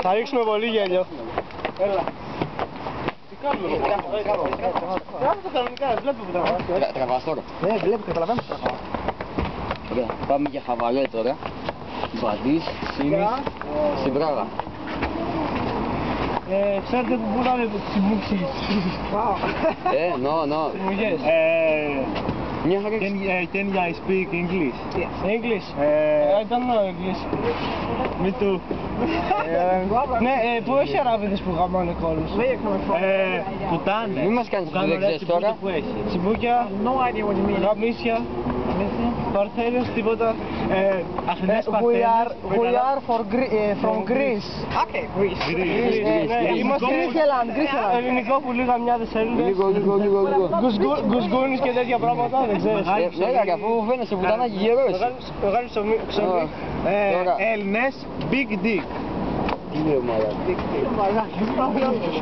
Θα ρίξουμε πολύ γέλιο. Έλα. Τι κάνουμε? Κάμε το κανονικά, βλέπω που τραβάς. Τραβάς τώρα. Ναι, βλέπω, καταλαβαίνω που τραβάω. Ωραία, πάμε για χαβαλέ τώρα. Μπαντής, Σίμις, στην Πράγα. Ξέρετε που πουλάνε το τσιμπούξι. No. Τσιμπούγες. Μια χαρά. Can I speak English? Yes. English? I don't know English. Me too. Ναι, πού έχει αράβιδες που γαμάνε κόλους? Πουτάνε. Μην μας κάνεις που δεν ξέρεις τώρα. Τσιμπούκια, γαμίσια, παρτέλες, τίποτα. Αχνές παρτέλες. We are from Greece. Okay, Greece. Είμαστε Greenland. Ελληνικό που λίγα μοιάδες Έλληνες. Λίγο. Γκουσγκούνις και τέτοια πράγματα, δεν ξέρεις. Ναι, αφού φαίνεσαι πουτάνα και γερός. Μεγάλη ψωμί. Έλληνες, big dick. Τι λέει ο μαλάκας.